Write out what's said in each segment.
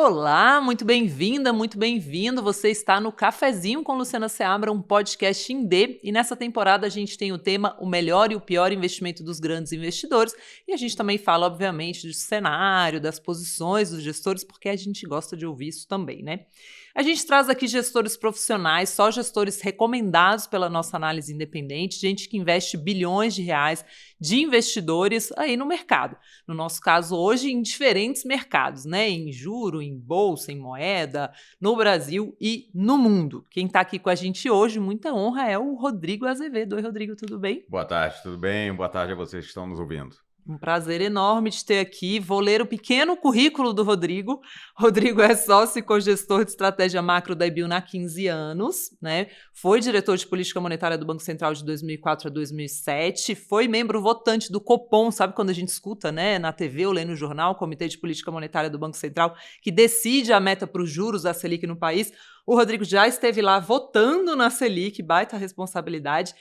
Olá, muito bem-vinda, muito bem-vindo. Você está no Cafezinho com Luciana Seabra, um podcast em D. E nessa temporada a gente tem o tema O Melhor e o Pior Investimento dos Grandes Investidores. E a gente também fala, obviamente, do cenário, das posições dos gestores, porque a gente gosta de ouvir isso também, né? A gente traz aqui gestores profissionais, só gestores recomendados pela nossa análise independente, gente que investe bilhões de reais de investidores aí no mercado. No nosso caso hoje, em diferentes mercados, né? Em juro, em bolsa, em moeda, no Brasil e no mundo. Quem está aqui com a gente hoje, muita honra, é o Rodrigo Azevedo. Oi, Rodrigo, tudo bem? Boa tarde, tudo bem? Boa tarde a vocês que estão nos ouvindo. Um prazer enorme te ter aqui. Vou ler o pequeno currículo do Rodrigo. Rodrigo é sócio e cogestor de estratégia macro da IBIUNA há 15 anos, né? Foi diretor de política monetária do Banco Central de 2004 a 2007, foi membro votante do Copom, sabe quando a gente escuta, né, na TV ou lê no jornal, Comitê de Política Monetária do Banco Central, que decide a meta para os juros da Selic no país. O Rodrigo já esteve lá votando na Selic, baita responsabilidade.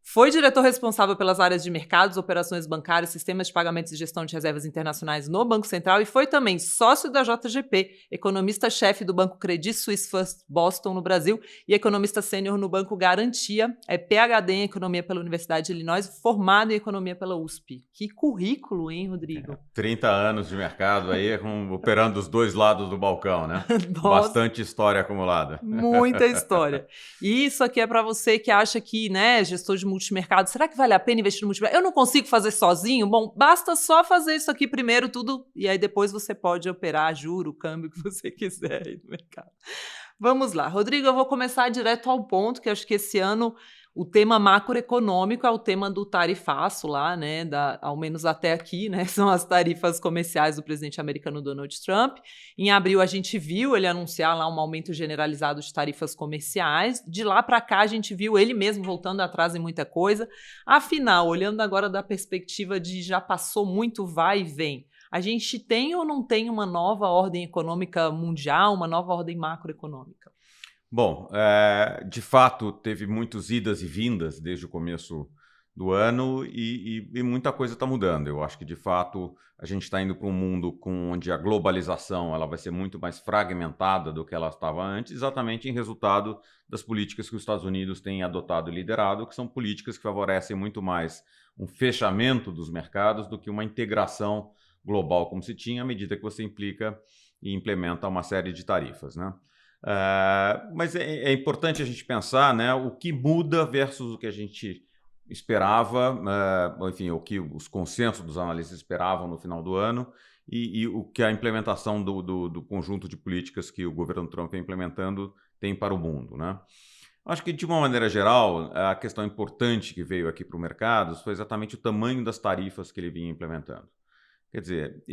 Foi diretor responsável pelas áreas de mercados, operações bancárias, sistemas de pagamentos e gestão de reservas internacionais no Banco Central e foi também sócio da JGP, economista-chefe do Banco Credit Suisse First Boston no Brasil e economista sênior no Banco Garantia, é PhD em Economia pela Universidade de Illinois, formado em Economia pela USP. Que currículo, hein, Rodrigo? 30 anos de mercado aí, operando os dois lados do balcão, né? Nossa, Bastante história acumulada. muita história. E isso aqui é para você que acha que, né, gestor de multimercado, será que vale a pena investir no multimercado? Eu não consigo fazer sozinho? Bom, basta só fazer isso aqui primeiro tudo e aí depois você pode operar juro, o câmbio que você quiser aí no mercado. Vamos lá, Rodrigo, eu vou começar direto ao ponto, que acho que esse ano o tema macroeconômico é o tema do tarifaço lá, né, ao menos até aqui, né, são as tarifas comerciais do presidente americano Donald Trump. Em abril a gente viu ele anunciar lá um aumento generalizado de tarifas comerciais, de lá para cá a gente viu ele mesmo voltando atrás em muita coisa. Afinal, olhando agora da perspectiva de já passou muito vai e vem, a gente tem ou não tem uma nova ordem econômica mundial, uma nova ordem macroeconômica? Bom, de fato, teve muitas idas e vindas desde o começo do ano e muita coisa está mudando. Eu acho que, de fato, a gente está indo para um mundo onde a globalização ela vai ser muito mais fragmentada do que ela estava antes, exatamente em resultado das políticas que os Estados Unidos têm adotado e liderado, que são políticas que favorecem muito mais um fechamento dos mercados do que uma integração global como se tinha, à medida que você implica e implementa uma série de tarifas, né? Mas é importante a gente pensar, né, o que muda versus o que a gente esperava, enfim, o que os consensos dos analistas esperavam no final do ano e o que a implementação do conjunto de políticas que o governo Trump vem implementando tem para o mundo, né? Acho que, de uma maneira geral, a questão importante que veio aqui para o mercado foi exatamente o tamanho das tarifas que ele vinha implementando. Quer dizer,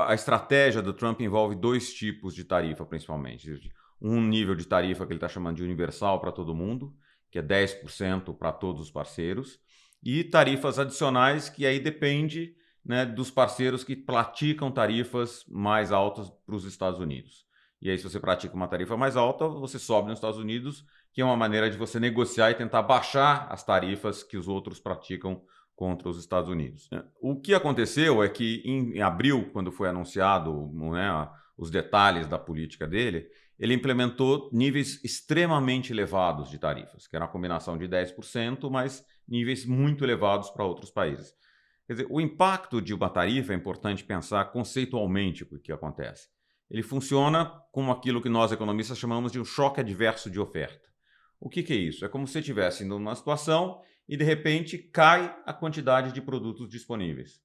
a estratégia do Trump envolve dois tipos de tarifa, principalmente. Um nível de tarifa que ele está chamando de universal para todo mundo, que é 10% para todos os parceiros, e tarifas adicionais que aí depende, né, dos parceiros que praticam tarifas mais altas para os Estados Unidos. E aí, se você pratica uma tarifa mais alta, você sobe nos Estados Unidos, que é uma maneira de você negociar e tentar baixar as tarifas que os outros praticam contra os Estados Unidos. O que aconteceu é que em abril, quando foi anunciado, né, os detalhes da política dele, ele implementou níveis extremamente elevados de tarifas, que era uma combinação de 10%, mas níveis muito elevados para outros países. Quer dizer, o impacto de uma tarifa é importante pensar conceitualmente o que acontece. Ele funciona como aquilo que nós economistas chamamos de um choque adverso de oferta. O que é isso? É como se você estivesse numa situação e, de repente, cai a quantidade de produtos disponíveis.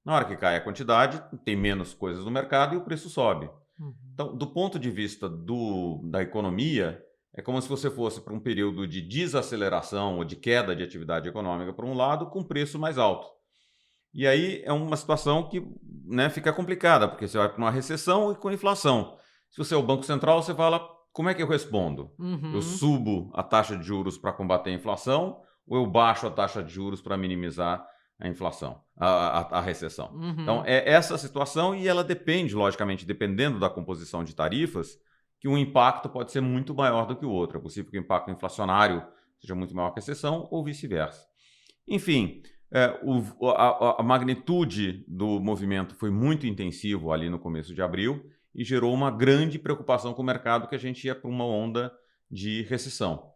Na hora que cai a quantidade, tem menos coisas no mercado e o preço sobe. Então, do ponto de vista da economia, é como se você fosse para um período de desaceleração ou de queda de atividade econômica, por um lado, com preço mais alto. E aí é uma situação que, né, fica complicada, porque você vai para uma recessão e com inflação. Se você é o Banco Central, você fala, como é que eu respondo? Eu subo a taxa de juros para combater a inflação ou eu baixo a taxa de juros para minimizar a inflação, a recessão? Então, é essa a situação e ela depende, logicamente, dependendo da composição de tarifas, que um impacto pode ser muito maior do que o outro. É possível que o impacto inflacionário seja muito maior que a recessão ou vice-versa. Enfim, a magnitude do movimento foi muito intensivo ali no começo de abril e gerou uma grande preocupação com o mercado que a gente ia para uma onda de recessão.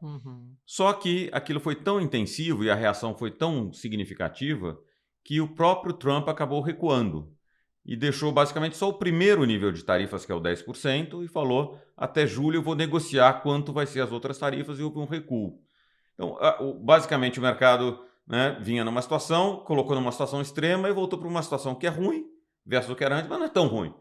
Só que aquilo foi tão intensivo e a reação foi tão significativa que o próprio Trump acabou recuando e deixou basicamente só o primeiro nível de tarifas, que é o 10%, e falou: até julho eu vou negociar quanto vai ser as outras tarifas, e houve um recuo. Então, basicamente, o mercado, né, vinha numa situação, colocou numa situação extrema e voltou para uma situação que é ruim, versus o que era antes, mas não é tão ruim.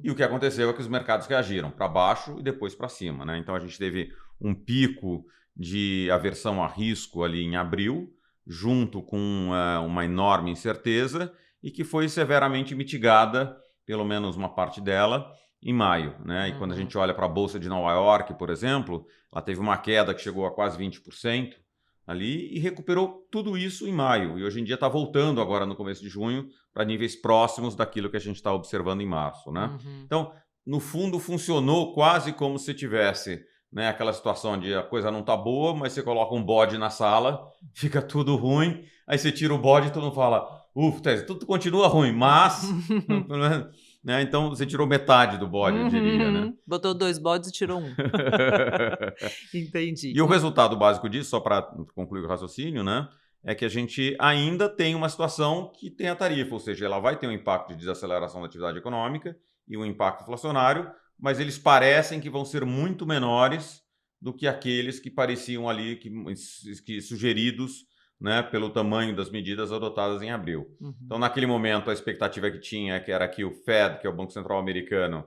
E o que aconteceu é que os mercados reagiram para baixo e depois para cima, né? Então, a gente teve um pico de aversão a risco ali em abril, junto com uma enorme incerteza, e que foi severamente mitigada, pelo menos uma parte dela, em maio, né? E quando a gente olha para a Bolsa de Nova York, por exemplo, ela teve uma queda que chegou a quase 20% ali e recuperou tudo isso em maio. E hoje em dia está voltando agora no começo de junho para níveis próximos daquilo que a gente está observando em março, né? Então, no fundo, funcionou quase como se tivesse, né, aquela situação onde a coisa não está boa, mas você coloca um bode na sala, fica tudo ruim, aí você tira o bode e todo mundo fala: ufa, tudo continua ruim, mas... né, então você tirou metade do bode, eu diria, né? Botou 2 bodes e tirou 1. Entendi. E o resultado básico disso, só para concluir o raciocínio, né, é que a gente ainda tem uma situação que tem a tarifa, ou seja, ela vai ter um impacto de desaceleração da atividade econômica e um impacto inflacionário, mas eles parecem que vão ser muito menores do que aqueles que pareciam ali, que sugeridos, né, pelo tamanho das medidas adotadas em abril. Então, naquele momento, a expectativa que tinha que era que o Fed, que é o Banco Central americano,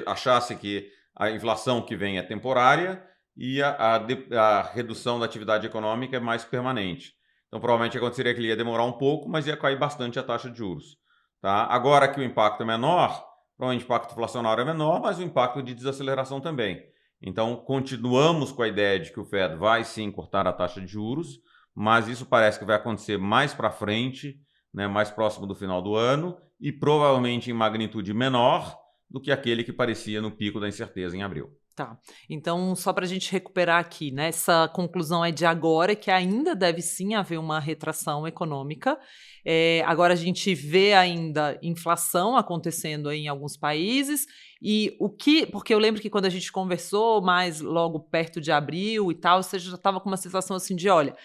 achasse que a inflação que vem é temporária e a redução da atividade econômica é mais permanente. Então, provavelmente aconteceria que ele ia demorar um pouco, mas ia cair bastante a taxa de juros. Tá? Agora que o impacto é menor, provavelmente o impacto inflacionário é menor, mas o impacto de desaceleração também. Então, continuamos com a ideia de que o Fed vai sim cortar a taxa de juros, mas isso parece que vai acontecer mais para frente, né, mais próximo do final do ano, e provavelmente em magnitude menor do que aquele que parecia no pico da incerteza em abril. Tá. Então, só para a gente recuperar aqui, né? Essa conclusão é de agora, que ainda deve sim haver uma retração econômica. Agora a gente vê ainda inflação acontecendo em alguns países. E porque eu lembro que quando a gente conversou mais logo perto de abril e tal, você já estava com uma sensação assim de: olha,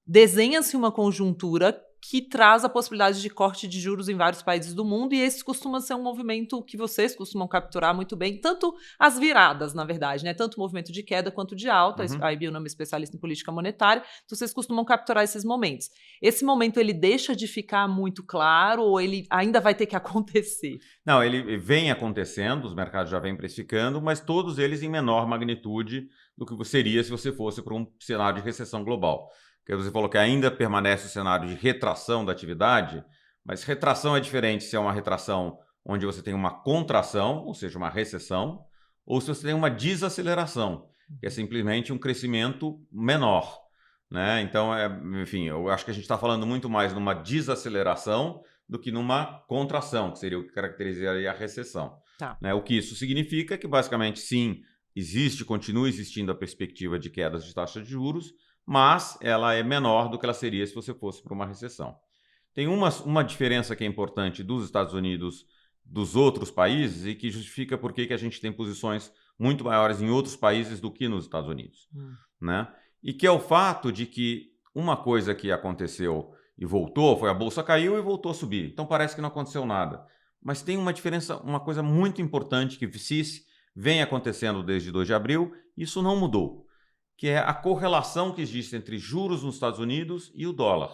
desenha-se uma conjuntura que traz a possibilidade de corte de juros em vários países do mundo, e esse costuma ser um movimento que vocês costumam capturar muito bem, tanto as viradas, na verdade, né? Tanto o movimento de queda quanto de alta. A IBIUNA é uma especialista em política monetária, então vocês costumam capturar esses momentos. Esse momento, ele deixa de ficar muito claro ou ele ainda vai ter que acontecer? Não, ele vem acontecendo, os mercados já vêm precificando, mas todos eles em menor magnitude do que seria se você fosse para um cenário de recessão global. Porque você falou que ainda permanece o cenário de retração da atividade, mas retração é diferente se é uma retração onde você tem uma contração, ou seja, uma recessão, ou se você tem uma desaceleração, que é simplesmente um crescimento menor, né? Então, enfim, eu acho que a gente está falando muito mais numa desaceleração do que numa contração, que seria o que caracterizaria a recessão. Tá. Né? O que isso significa é que, basicamente, sim, continua existindo a perspectiva de quedas de taxa de juros, mas ela é menor do que ela seria se você fosse para uma recessão. Tem uma diferença que é importante dos Estados Unidos dos outros países e que justifica por que a gente tem posições muito maiores em outros países do que nos Estados Unidos. Né? E que é o fato de que uma coisa que aconteceu e voltou, foi a bolsa caiu e voltou a subir. Então parece que não aconteceu nada. Mas tem uma diferença, uma coisa muito importante que vem acontecendo desde 2 de abril, isso não mudou, que é a correlação que existe entre juros nos Estados Unidos e o dólar.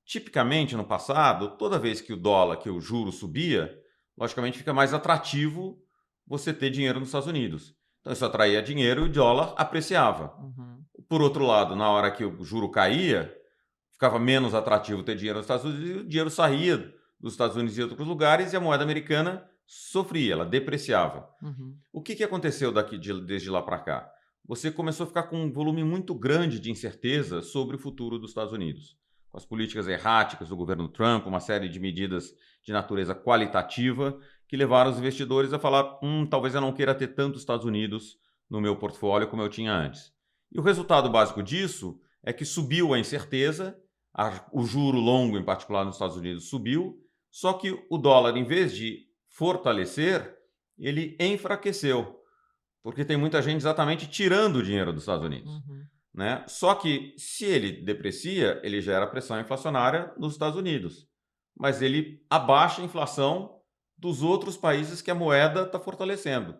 Tipicamente, no passado, toda vez que o juro subia, logicamente fica mais atrativo você ter dinheiro nos Estados Unidos. Então isso atraía dinheiro e o dólar apreciava. Por outro lado, na hora que o juro caía, ficava menos atrativo ter dinheiro nos Estados Unidos e o dinheiro saía dos Estados Unidos e outros lugares e a moeda americana sofria, ela depreciava. O que aconteceu desde lá para cá? Você começou a ficar com um volume muito grande de incerteza sobre o futuro dos Estados Unidos. Com as políticas erráticas do governo Trump, uma série de medidas de natureza qualitativa que levaram os investidores a falar: talvez eu não queira ter tanto Estados Unidos no meu portfólio como eu tinha antes. E o resultado básico disso é que subiu a incerteza, o juro longo, em particular nos Estados Unidos, subiu, Só que o dólar, em vez de fortalecer, ele enfraqueceu, porque tem muita gente exatamente tirando o dinheiro dos Estados Unidos. Né? Só que, se ele deprecia, ele gera pressão inflacionária nos Estados Unidos, mas ele abaixa a inflação dos outros países que a moeda está fortalecendo.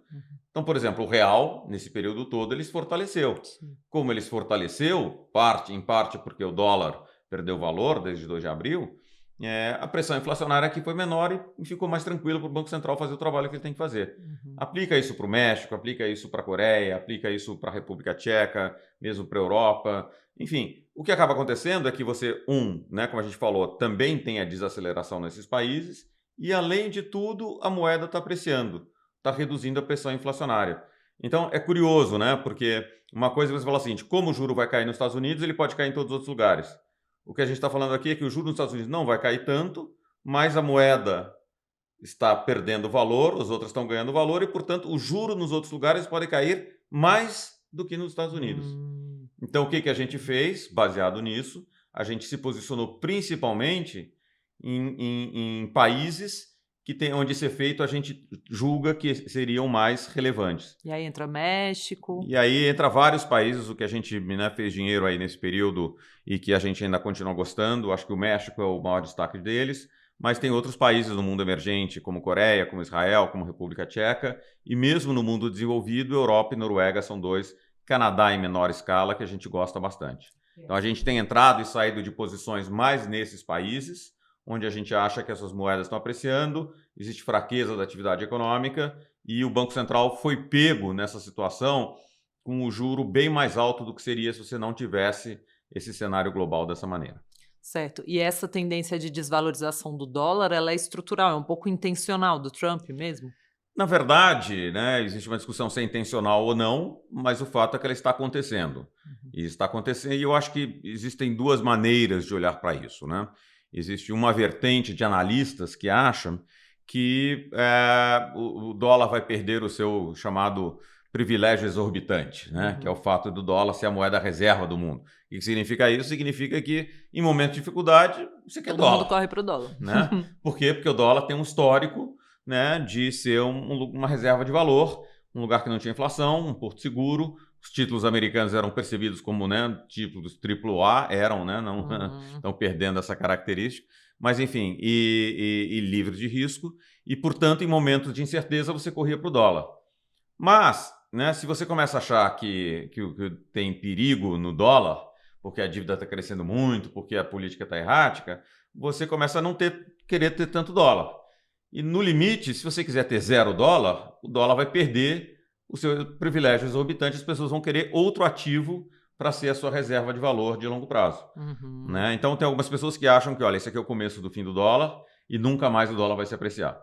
Então, por exemplo, o real, nesse período todo, ele se fortaleceu. Como ele se fortaleceu, em parte porque o dólar perdeu valor desde 2 de abril, a pressão inflacionária aqui foi menor e ficou mais tranquilo para o Banco Central fazer o trabalho que ele tem que fazer. Aplica isso para o México, aplica isso para a Coreia, aplica isso para a República Tcheca, mesmo para a Europa. Enfim, o que acaba acontecendo é que você, né, como a gente falou, também tem a desaceleração nesses países e, além de tudo, a moeda está apreciando, está reduzindo a pressão inflacionária. Então, é curioso, né? Porque uma coisa você fala assim, como o juro vai cair nos Estados Unidos, ele pode cair em todos os outros lugares. O que a gente está falando aqui é que o juro nos Estados Unidos não vai cair tanto, mas a moeda está perdendo valor, os outros estão ganhando valor e, portanto, o juro nos outros lugares pode cair mais do que nos Estados Unidos. Então, o que a gente fez, baseado nisso? A gente se posicionou principalmente em países onde esse efeito a gente julga que seriam mais relevantes. E aí entra México. E aí entra vários países, o que a gente, né, fez dinheiro aí nesse período e que a gente ainda continua gostando. Acho que o México é o maior destaque deles, mas tem outros países no mundo emergente, como Coreia, como Israel, como República Tcheca, e mesmo no mundo desenvolvido, Europa e Noruega são 2, Canadá em menor escala, que a gente gosta bastante. Então a gente tem entrado e saído de posições mais nesses países, onde a gente acha que essas moedas estão apreciando, existe fraqueza da atividade econômica e o Banco Central foi pego nessa situação com o juro bem mais alto do que seria se você não tivesse esse cenário global dessa maneira. Certo. E essa tendência de desvalorização do dólar, ela é estrutural, é um pouco intencional do Trump mesmo? Na verdade, né, existe uma discussão se é intencional ou não, mas o fato é que ela está acontecendo. E está acontecendo, e eu acho que existem 2 maneiras de olhar para isso, né? Existe uma vertente de analistas que acham que o dólar vai perder o seu chamado privilégio exorbitante, né? Que é o fato do dólar ser a moeda reserva do mundo. O que significa isso? Significa que, em momento de dificuldade, você quer Todo dólar. mundo corre para o dólar. Né? Por quê? Porque o dólar tem um histórico, né, de ser uma reserva de valor, um lugar que não tinha inflação, um porto seguro. Os títulos americanos eram percebidos como, né, títulos AAA, né, não estão perdendo essa característica, mas enfim, e livres de risco, e portanto, em momentos de incerteza, você corria para o dólar. Mas, né, se você começa a achar que tem perigo no dólar, porque a dívida está crescendo muito, porque a política está errática, você começa a não querer ter tanto dólar. E no limite, se você quiser ter $0, o dólar vai perder o seu privilégio exorbitante, as pessoas vão querer outro ativo para ser a sua reserva de valor de longo prazo. Né? Então, tem algumas pessoas que acham que, olha, esse aqui é o começo do fim do dólar e nunca mais o dólar vai se apreciar.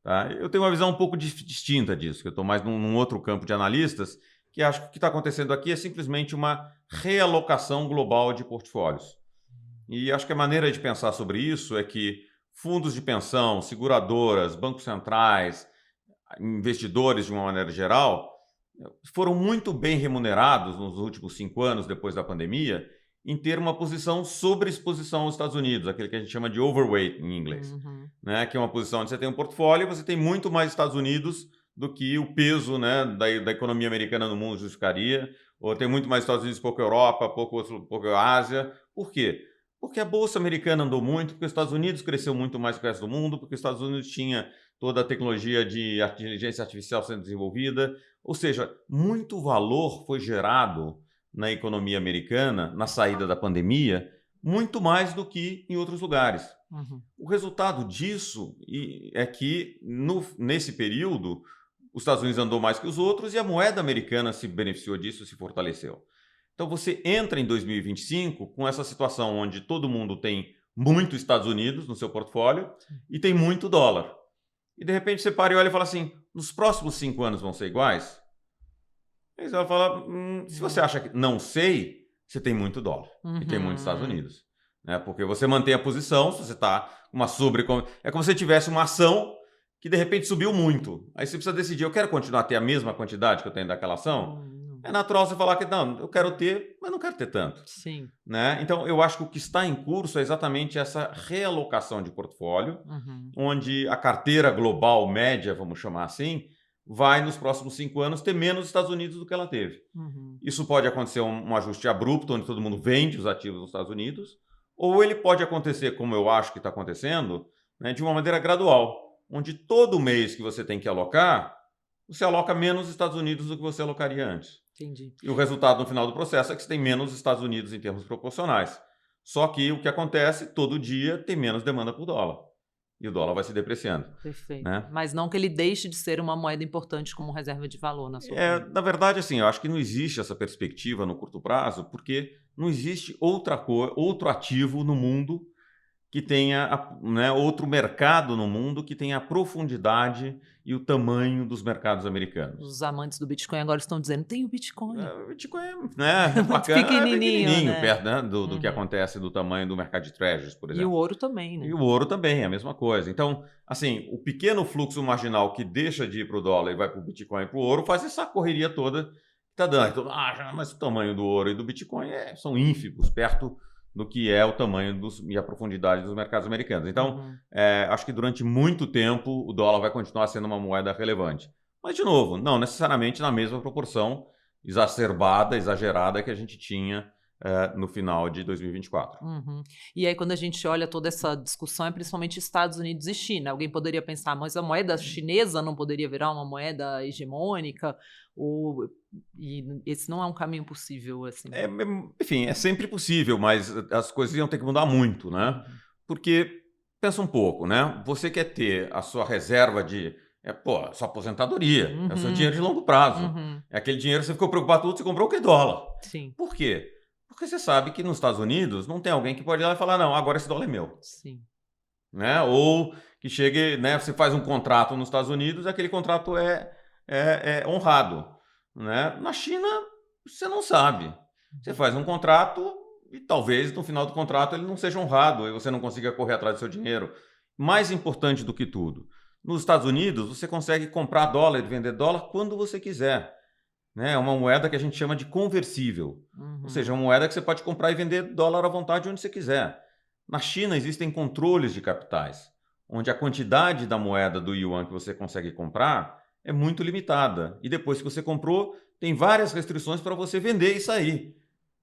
Tá? Eu tenho uma visão um pouco distinta disso, que eu estou mais num outro campo de analistas, que acho que o que está acontecendo aqui é simplesmente uma realocação global de portfólios. E acho que a maneira de pensar sobre isso é que fundos de pensão, seguradoras, bancos centrais, investidores de uma maneira geral, foram muito bem remunerados nos últimos 5 anos depois da pandemia em ter uma posição sobreexposição aos Estados Unidos, aquele que a gente chama de overweight em inglês, né? Que é uma posição onde você tem um portfólio e você tem muito mais Estados Unidos do que o peso, né, da economia americana no mundo justificaria, ou tem muito mais Estados Unidos, pouco Europa, pouco Ásia. Por quê? Porque a Bolsa Americana andou muito, porque os Estados Unidos cresceu muito mais que o resto do mundo, porque os Estados Unidos tinha toda a tecnologia de inteligência artificial sendo desenvolvida. Ou seja, muito valor foi gerado na economia americana, na saída da pandemia, muito mais do que em outros lugares. O resultado disso é que, nesse período, os Estados Unidos andou mais que os outros e a moeda americana se beneficiou disso, se fortaleceu. Então você entra em 2025 com essa situação onde todo mundo tem muito Estados Unidos no seu portfólio e tem muito dólar. E de repente você para e olha e fala assim, nos próximos 5 anos vão ser iguais? Aí você vai falar, se você acha que não sei, você tem muito dólar e tem muitos Estados Unidos. Né? Porque você mantém a posição, se você está com uma é como se você tivesse uma ação que de repente subiu muito. Aí você precisa decidir, eu quero continuar a ter a mesma quantidade que eu tenho daquela ação? é natural você falar que não, eu quero ter, mas não quero ter tanto. Sim. Né? Então, eu acho que o que está em curso é exatamente essa realocação de portfólio, onde a carteira global média, vamos chamar assim, vai nos próximos 5 anos ter menos Estados Unidos do que ela teve. Isso pode acontecer um ajuste abrupto, onde todo mundo vende os ativos nos Estados Unidos, ou ele pode acontecer, como eu acho que está acontecendo, né, de uma maneira gradual, onde todo mês que você tem que alocar, você aloca menos Estados Unidos do que você alocaria antes. Entendi. E o resultado no final do processo é que você tem menos Estados Unidos em termos proporcionais. Só que o que acontece, todo dia tem menos demanda por dólar. E o dólar vai se depreciando. Perfeito. Né? Mas não que ele deixe de ser uma moeda importante como reserva de valor, na sua opinião. Na verdade, assim, eu acho que não existe essa perspectiva no curto prazo, porque não existe outro ativo no mundo que tenha, né, outro mercado no mundo que tenha a profundidade e o tamanho dos mercados americanos. Os amantes do Bitcoin agora estão dizendo, tem o Bitcoin. O Bitcoin é bacana, pequenininho, né? perto, né, do que acontece do tamanho do mercado de treasuries, por exemplo. E o ouro também, né? E o ouro também, é a mesma coisa. Então, assim, o pequeno fluxo marginal que deixa de ir para o dólar e vai para o Bitcoin e para o ouro faz essa correria toda que está dando. Então, mas o tamanho do ouro e do Bitcoin são ínfimos, perto do que é o tamanho e a profundidade dos mercados americanos. Então, acho que durante muito tempo o dólar vai continuar sendo uma moeda relevante. Mas, de novo, não necessariamente na mesma proporção exacerbada, exagerada que a gente tinha no final de 2024. E aí, quando a gente olha toda essa discussão, é principalmente Estados Unidos e China. Alguém poderia pensar, mas a moeda chinesa não poderia virar uma moeda hegemônica? E esse não é um caminho possível, assim. Enfim, é sempre possível, mas as coisas iam ter que mudar muito, né? Porque, pensa um pouco, né? Você quer ter a sua reserva de... sua aposentadoria, é o seu dinheiro de longo prazo. É aquele dinheiro que você ficou preocupado tudo, você comprou o que dólar. Sim. Por quê? Porque você sabe que nos Estados Unidos não tem alguém que pode ir lá e falar, não, agora esse dólar é meu. Sim. Né? Ou que chegue, né, você faz um contrato nos Estados Unidos, aquele contrato é honrado. Né? Na China, você não sabe. Você faz um contrato e talvez no final do contrato ele não seja honrado e você não consiga correr atrás do seu dinheiro. Mais importante do que tudo, nos Estados Unidos você consegue comprar dólar e vender dólar quando você quiser. É uma moeda que a gente chama de conversível. Ou seja, uma moeda que você pode comprar e vender dólar à vontade onde você quiser. Na China existem controles de capitais, onde a quantidade da moeda do yuan que você consegue comprar é muito limitada. E depois que você comprou, tem várias restrições para você vender e sair.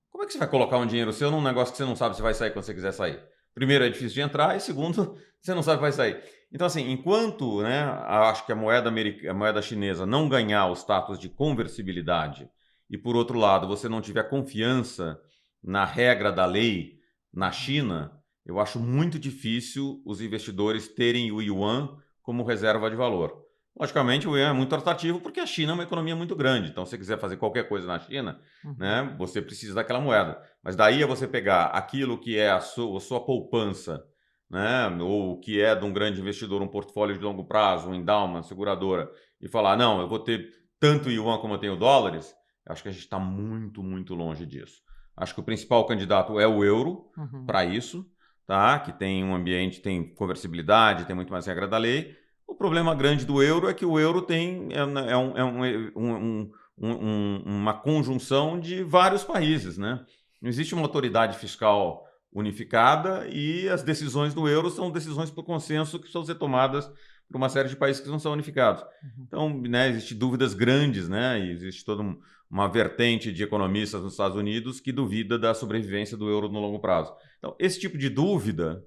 Como é que você vai colocar um dinheiro seu num negócio que você não sabe se vai sair quando você quiser sair? Primeiro, é difícil de entrar, e segundo, você não sabe se vai sair. Então, assim, enquanto, né, acho que a moeda chinesa não ganhar o status de conversibilidade e, por outro lado, você não tiver confiança na regra da lei na China, eu acho muito difícil os investidores terem o yuan como reserva de valor. Logicamente, o yuan é muito atrativo porque a China é uma economia muito grande. Então, se você quiser fazer qualquer coisa na China, né, você precisa daquela moeda. Mas daí é você pegar aquilo que é a sua poupança, né, ou que é de um grande investidor, um portfólio de longo prazo, um endowment, seguradora, e falar, não, eu vou ter tanto yuan como eu tenho dólares, acho que a gente está muito, muito longe disso. Acho que o principal candidato é o euro para isso, tá? Que tem um ambiente, tem conversibilidade, tem muito mais regra da lei. O problema grande do euro é que o euro tem uma conjunção de vários países, né? Não existe uma autoridade fiscal unificada e as decisões do euro são decisões por consenso que precisam ser tomadas por uma série de países que não são unificados. Então, né, existem dúvidas grandes, né? E existe toda uma vertente de economistas nos Estados Unidos que duvida da sobrevivência do euro no longo prazo. Então, esse tipo de dúvida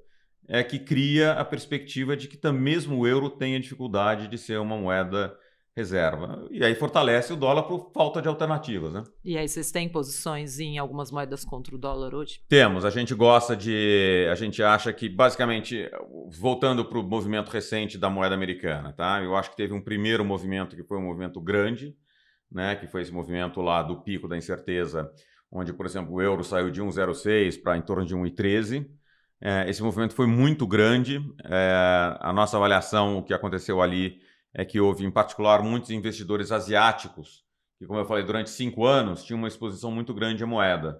é que cria a perspectiva de que mesmo o euro tenha dificuldade de ser uma moeda reserva. E aí fortalece o dólar por falta de alternativas, né? E aí vocês têm posições em algumas moedas contra o dólar hoje? Temos. A gente acha que, basicamente, voltando para o movimento recente da moeda americana, tá? Eu acho que teve um primeiro movimento que foi um movimento grande, né? Que foi esse movimento lá do pico da incerteza, onde, por exemplo, o euro saiu de 1,06 para em torno de 1,13. Esse movimento foi muito grande. A nossa avaliação, o que aconteceu ali, é que houve, em particular, muitos investidores asiáticos que, como eu falei, durante 5 anos tinham uma exposição muito grande à moeda.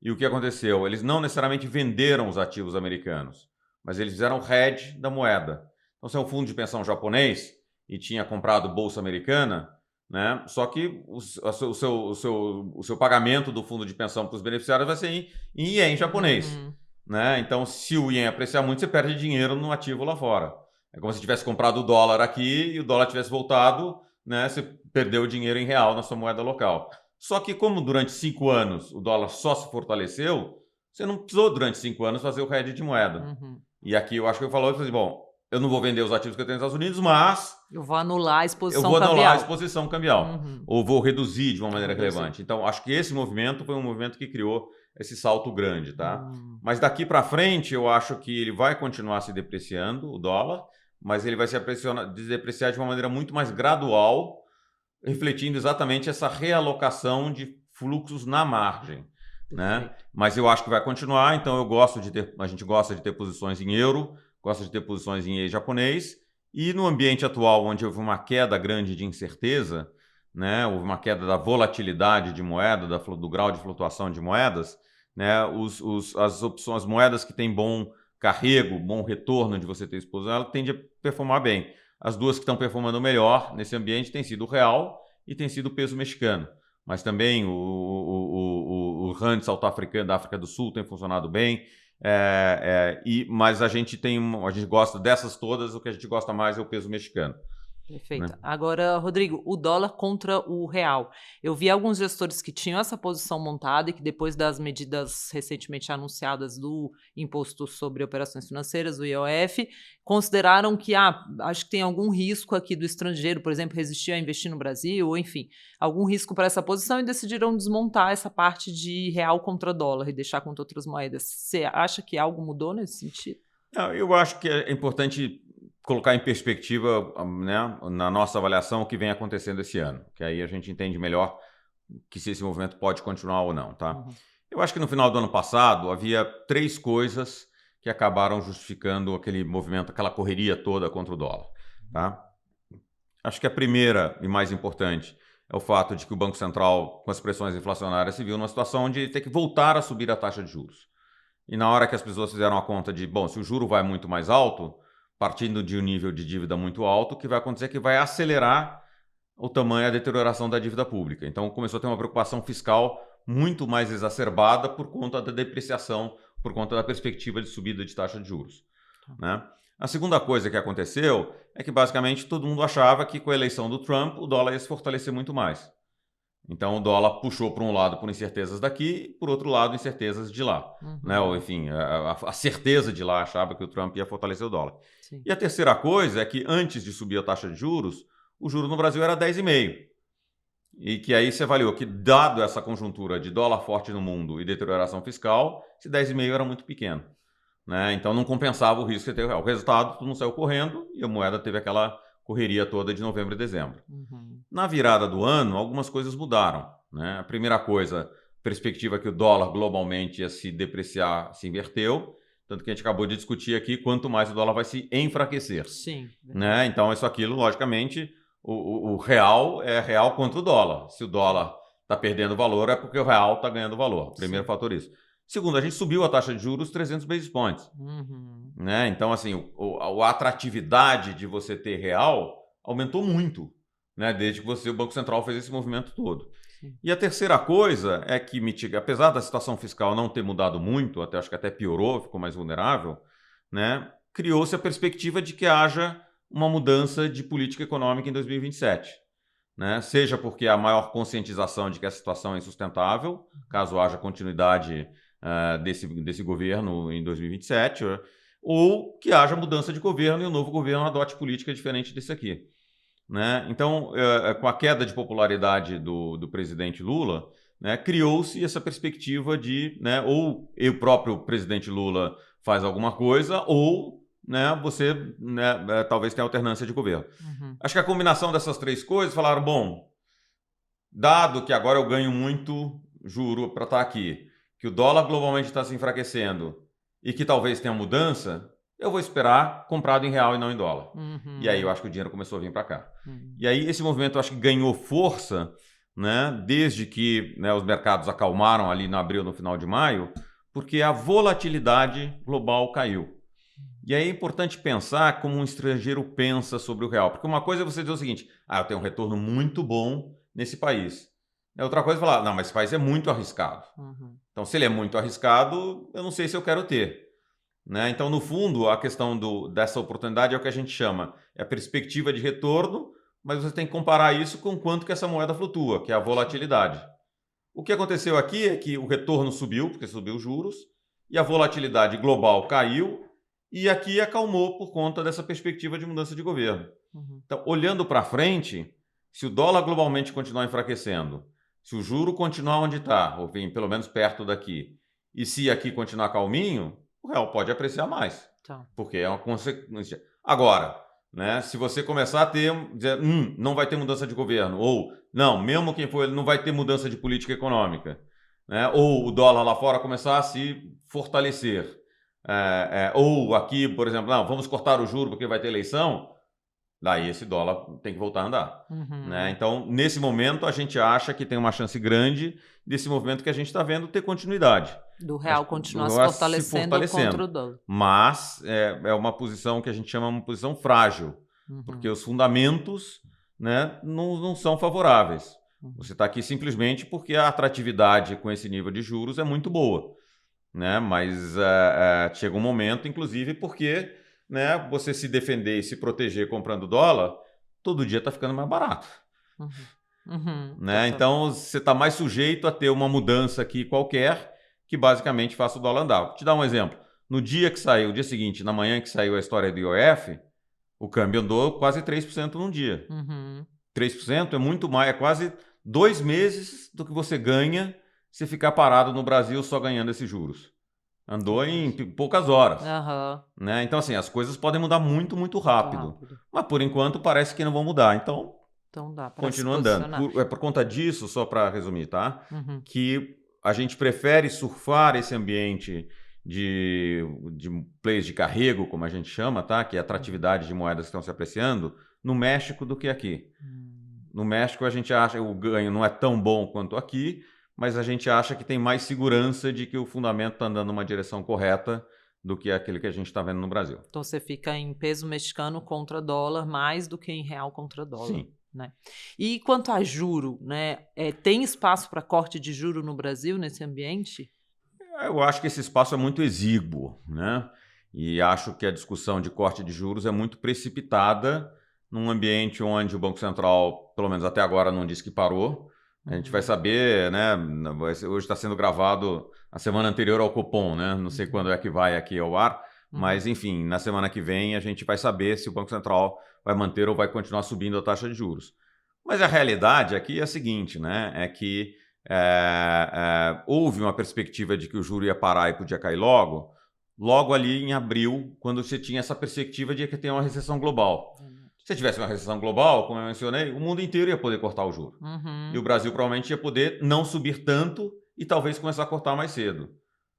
E o que aconteceu? Eles não necessariamente venderam os ativos americanos, mas eles fizeram hedge da moeda. Então, se é um fundo de pensão japonês e tinha comprado bolsa americana, né? Só que o seu pagamento do fundo de pensão para os beneficiários vai ser em ien japonês, né? Então, se o ien apreciar muito, você perde dinheiro no ativo lá fora. É como se tivesse comprado o dólar aqui e o dólar tivesse voltado, né? Você perdeu o dinheiro em real na sua moeda local. Só que como durante 5 anos o dólar só se fortaleceu, você não precisou durante 5 anos fazer o hedge de moeda. E aqui eu acho que eu falou assim, bom, eu não vou vender os ativos que eu tenho nos Estados Unidos, mas eu vou anular a exposição eu vou anular cambial. a exposição cambial. Ou vou reduzir de uma maneira relevante. Então, acho que esse movimento foi um movimento que criou esse salto grande, tá? Mas daqui para frente, eu acho que ele vai continuar se depreciando, o dólar, mas ele vai se depreciar de uma maneira muito mais gradual, refletindo exatamente essa realocação de fluxos na margem, né? Mas eu acho que vai continuar, então a gente gosta de ter posições em euro, gosta de ter posições em ien japonês, e no ambiente atual, onde houve uma queda grande de incerteza, né, houve uma queda da volatilidade de moeda, do grau de flutuação de moedas, né, as moedas que têm bom carrego, bom retorno de você ter exposição, ela tende a performar bem. As duas que estão performando melhor nesse ambiente têm sido o real e tem sido o peso mexicano. Mas também o rand sul-africano da África do Sul tem funcionado bem. Mas a gente gosta dessas todas, o que a gente gosta mais é o peso mexicano. Perfeito. Né? Agora, Rodrigo, o dólar contra o real. Eu vi alguns gestores que tinham essa posição montada e que depois das medidas recentemente anunciadas do Imposto sobre Operações Financeiras, o IOF, consideraram que acho que tem algum risco aqui do estrangeiro, por exemplo, resistir a investir no Brasil, ou enfim, algum risco para essa posição e decidiram desmontar essa parte de real contra dólar e deixar contra outras moedas. Você acha que algo mudou nesse sentido? Não, eu acho que é importante colocar em perspectiva, né, na nossa avaliação o que vem acontecendo esse ano, que aí a gente entende melhor que se esse movimento pode continuar ou não, tá? Eu acho que no final do ano passado havia 3 coisas que acabaram justificando aquele movimento, aquela correria toda contra o dólar, tá? Acho que a primeira e mais importante é o fato de que o Banco Central, com as pressões inflacionárias, se viu numa situação de ter que voltar a subir a taxa de juros. E na hora que as pessoas fizeram a conta de, bom, se o juro vai muito mais alto, partindo de um nível de dívida muito alto, o que vai acontecer é que vai acelerar o tamanho, a deterioração da dívida pública. Então começou a ter uma preocupação fiscal muito mais exacerbada por conta da depreciação, por conta da perspectiva de subida de taxa de juros. Né? A segunda coisa que aconteceu é que basicamente todo mundo achava que com a eleição do Trump o dólar ia se fortalecer muito mais. Então o dólar puxou por um lado por incertezas daqui, por outro lado incertezas de lá. Né? Ou, enfim, a certeza de lá achava que o Trump ia fortalecer o dólar. Sim. E a terceira coisa é que antes de subir a taxa de juros, o juro no Brasil era 10,5%. E que aí se avaliou que, dado essa conjuntura de dólar forte no mundo e deterioração fiscal, esse 10,5% era muito pequeno. Né? Então não compensava o risco de ter o resultado, tudo não saiu correndo e a moeda teve aquela correria toda de novembro e dezembro. Na virada do ano, algumas coisas mudaram. Né? A primeira coisa, perspectiva que o dólar globalmente ia se depreciar, se inverteu. Tanto que a gente acabou de discutir aqui quanto mais o dólar vai se enfraquecer. Sim. Né? Então, aquilo, logicamente, o real é real contra o dólar. Se o dólar está perdendo valor, é porque o real está ganhando valor. Primeiro fator isso. Segundo, a gente subiu a taxa de juros 300 basis points. Né? Então, assim, a atratividade de você ter real aumentou muito, né? Desde que o Banco Central fez esse movimento todo. Sim. E a terceira coisa é que, apesar da situação fiscal não ter mudado muito, acho que até piorou, ficou mais vulnerável, né? Criou-se a perspectiva de que haja uma mudança de política econômica em 2027. Né? Seja porque há maior conscientização de que a situação é insustentável, caso haja continuidade desse governo em 2027, ou que haja mudança de governo e o novo governo adote política diferente desse aqui. Né? Então, com a queda de popularidade do presidente Lula, né, criou-se essa perspectiva de, né, ou o próprio presidente Lula faz alguma coisa, ou, né, você, né, talvez tenha alternância de governo. Acho que a combinação dessas 3 coisas, falaram, bom, dado que agora eu ganho muito juro para estar aqui, que o dólar globalmente está se enfraquecendo e que talvez tenha mudança, eu vou esperar comprado em real e não em dólar. E aí eu acho que o dinheiro começou a vir para cá. E aí esse movimento eu acho que ganhou força, né, desde que, né, os mercados acalmaram ali no abril, no final de maio, porque a volatilidade global caiu. E aí é importante pensar como um estrangeiro pensa sobre o real. Porque uma coisa é você dizer o seguinte, eu tenho um retorno muito bom nesse país. Outra coisa é falar, não, mas esse país é muito arriscado. Então, se ele é muito arriscado, eu não sei se eu quero ter. Né? Então, no fundo, a questão dessa oportunidade é o que a gente chama, é a perspectiva de retorno, mas você tem que comparar isso com quanto que essa moeda flutua, que é a volatilidade. O que aconteceu aqui é que o retorno subiu, porque subiu os juros, e a volatilidade global caiu, e aqui acalmou por conta dessa perspectiva de mudança de governo. Então, olhando para frente, se o dólar globalmente continuar enfraquecendo, se o juro continuar onde está, ou bem, pelo menos perto daqui, e se aqui continuar calminho, o real pode apreciar mais, porque é uma consequência. Agora, né, se você começar a dizer, não vai ter mudança de governo, ou não, mesmo quem for, ele não vai ter mudança de política econômica, né, ou o dólar lá fora começar a se fortalecer, ou aqui, por exemplo, não, vamos cortar o juro porque vai ter eleição, daí esse dólar tem que voltar a andar. Né? Então, nesse momento, a gente acha que tem uma chance grande desse movimento que a gente está vendo ter continuidade. Do real continuar se fortalecendo contra o dólar. Mas é uma posição que a gente chama uma posição frágil, porque os fundamentos, né, não são favoráveis. Você está aqui simplesmente porque a atratividade com esse nível de juros é muito boa. Né? Mas chega um momento, inclusive, porque... Né, você se defender e se proteger comprando dólar, todo dia está ficando mais barato. Né? Então, você está mais sujeito a ter uma mudança aqui qualquer que basicamente faça o dólar andar. Vou te dar um exemplo. No dia que saiu, o dia seguinte, na manhã que saiu a história do IOF, o câmbio andou quase 3% num dia. 3% é muito mais, é quase 2 meses do que você ganha se ficar parado no Brasil só ganhando esses juros. Andou em poucas horas. Né? Então, assim, as coisas podem mudar muito, muito rápido. Mas, por enquanto, parece que não vão mudar. Então dá para continua andando. Por conta disso, só para resumir, tá? Que a gente prefere surfar esse ambiente de plays de carrego, como a gente chama, tá? Que é a atratividade de moedas que estão se apreciando, no México do que aqui. No México, a gente acha que o ganho não é tão bom quanto aqui, mas a gente acha que tem mais segurança de que o fundamento está andando numa direção correta do que aquele que a gente está vendo no Brasil. Então você fica em peso mexicano contra dólar mais do que em real contra dólar. Sim. Né? E quanto a juro, né? Tem espaço para corte de juro no Brasil nesse ambiente? Eu acho que esse espaço é muito exíguo, né? E acho que a discussão de corte de juros é muito precipitada num ambiente onde o Banco Central, pelo menos até agora, não disse que parou. A gente vai saber, né? Hoje está sendo gravado a semana anterior ao Copom, né? Não sei quando é que vai aqui ao ar, mas enfim, na semana que vem a gente vai saber se o Banco Central vai manter ou vai continuar subindo a taxa de juros. Mas a realidade aqui é a seguinte, né? É que houve uma perspectiva de que o juro ia parar e podia cair logo ali em abril, quando você tinha essa perspectiva de que tem uma recessão global. Se tivesse uma recessão global, como eu mencionei, o mundo inteiro ia poder cortar o juro. E o Brasil provavelmente ia poder não subir tanto e talvez começar a cortar mais cedo.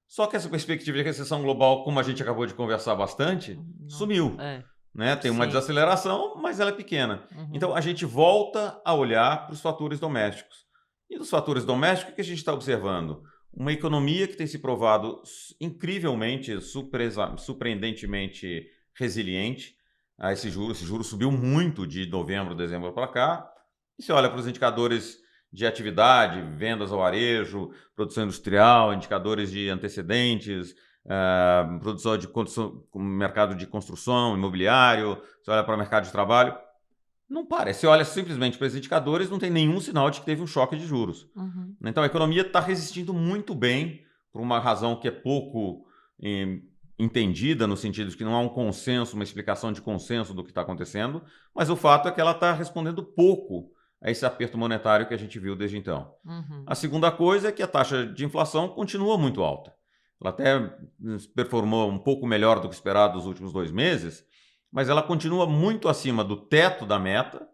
Só que essa perspectiva de recessão global, como a gente acabou de conversar bastante, sumiu. Né? Tem uma desaceleração, mas ela é pequena. Então, a gente volta a olhar para os fatores domésticos. E dos fatores domésticos, o que a gente está observando? Uma economia que tem se provado incrivelmente, surpreendentemente resiliente a esse juro. Esse juro subiu muito de novembro, dezembro para cá. E você olha para os indicadores de atividade, vendas ao varejo, produção industrial, indicadores de antecedentes, produção de mercado de construção, imobiliário, você olha para o mercado de trabalho, não parece. Você olha simplesmente para esses indicadores, não tem nenhum sinal de que teve um choque de juros. Então a economia está resistindo muito bem, por uma razão que é pouco entendida, no sentido de que não há um consenso, uma explicação de consenso do que está acontecendo, mas o fato é que ela está respondendo pouco a esse aperto monetário que a gente viu desde então. A segunda coisa é que a taxa de inflação continua muito alta. Ela até performou um pouco melhor do que esperado nos últimos 2 meses, mas ela continua muito acima do teto da meta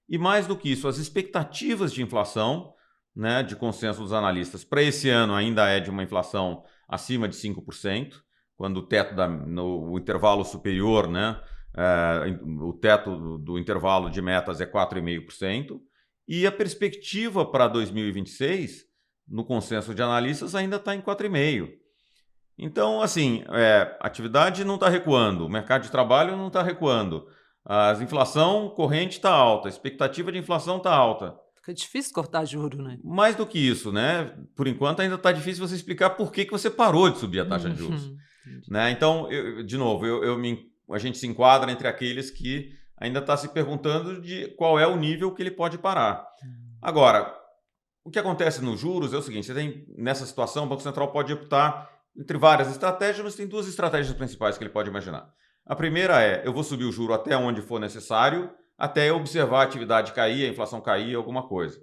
e, mais do que isso, as expectativas de inflação, né, de consenso dos analistas para esse ano ainda é de uma inflação acima de 5%, quando o teto no intervalo superior, né, o teto do intervalo de metas é 4,5%, e a perspectiva para 2026, no consenso de analistas, ainda está em 4,5%. Então, assim, a atividade não está recuando, o mercado de trabalho não está recuando, a inflação corrente está alta, a expectativa de inflação está alta. Fica difícil cortar juro, né? Mais do que isso, né? Por enquanto ainda está difícil você explicar por que você parou de subir a taxa de juros. Entendi. Né? Então, de novo, a gente se enquadra entre aqueles que ainda está se perguntando de qual é o nível que ele pode parar. Agora, o que acontece nos juros é o seguinte, você tem, nessa situação, o Banco Central pode optar entre várias estratégias, mas tem duas estratégias principais que ele pode imaginar. A primeira é, eu vou subir o juro até onde for necessário, até eu observar a atividade cair, a inflação cair, alguma coisa.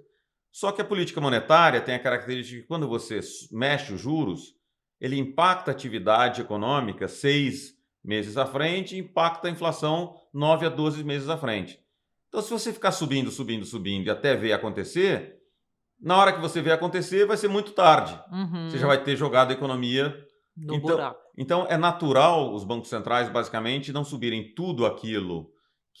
Só que a política monetária tem a característica de que quando você mexe os juros, ele impacta a atividade econômica 6 meses à frente e impacta a inflação 9 a 12 meses à frente. Então, se você ficar subindo e até ver acontecer, na hora que você vê acontecer, vai ser muito tarde. Você já vai ter jogado a economia no buraco. Então, é natural os bancos centrais, basicamente, não subirem tudo aquilo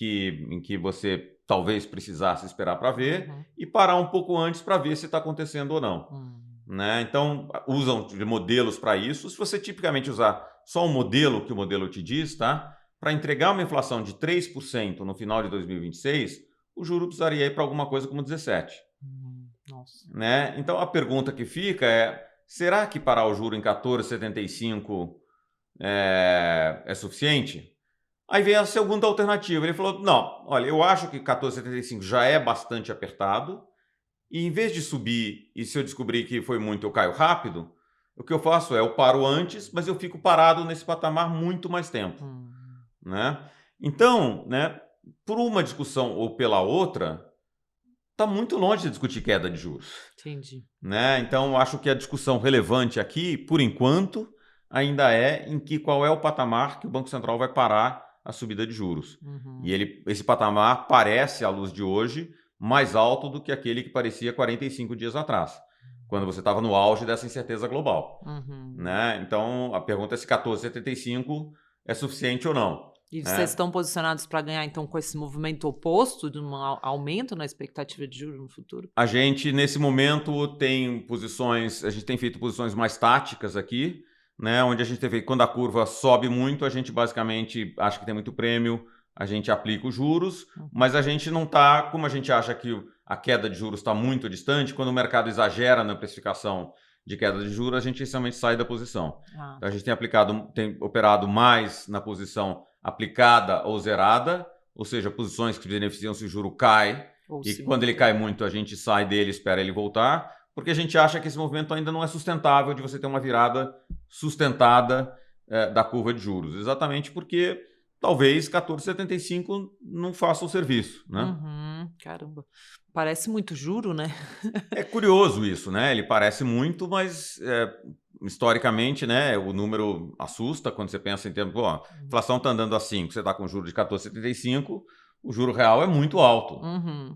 em que você talvez precisasse esperar para ver e parar um pouco antes para ver se está acontecendo ou não. Né? Então, usam de modelos para isso. Se você tipicamente usar só um modelo que o modelo te diz, tá? Para entregar uma inflação de 3% no final de 2026, o juro precisaria ir para alguma coisa como 17%. Nossa. Né? Então, a pergunta que fica é, será que parar o juro em 14,75 é suficiente? Aí vem a segunda alternativa. Ele falou, não, olha, eu acho que 14,75 já é bastante apertado e em vez de subir e se eu descobrir que foi muito eu caio rápido, o que eu faço é eu paro antes, mas eu fico parado nesse patamar muito mais tempo. Né? Então, né, por uma discussão ou pela outra, está muito longe de discutir queda de juros. Entendi. Né? Então, acho que a discussão relevante aqui, por enquanto, ainda é qual é o patamar que o Banco Central vai parar a subida de juros. E esse patamar parece, à luz de hoje, mais alto do que aquele que parecia 45 dias atrás, quando você estava no auge dessa incerteza global. Né? Então, a pergunta é se 14,75 é suficiente ou não. E vocês estão posicionados para ganhar, então, com esse movimento oposto de um aumento na expectativa de juros no futuro? A gente, nesse momento, tem feito posições mais táticas aqui, né, onde a gente tem feito, quando a curva sobe muito, a gente basicamente acha que tem muito prêmio, a gente aplica os juros, mas a gente não está, como a gente acha que a queda de juros está muito distante, quando o mercado exagera na precificação de queda de juros, a gente essencialmente sai da posição. Então, a gente tem operado mais na posição aplicada ou zerada, ou seja, posições que beneficiam se o juro cai, quando ele cai muito, a gente sai dele e espera ele voltar, porque a gente acha que esse movimento ainda não é sustentável de você ter uma virada sustentada da curva de juros. Exatamente porque talvez 14,75 não faça o serviço. Né? Caramba. Parece muito juro, né? É curioso isso, né? Ele parece muito, mas historicamente, né, o número assusta quando você pensa em termos, a inflação está andando a 5, você está com juro de 14,75, o juro real é muito alto.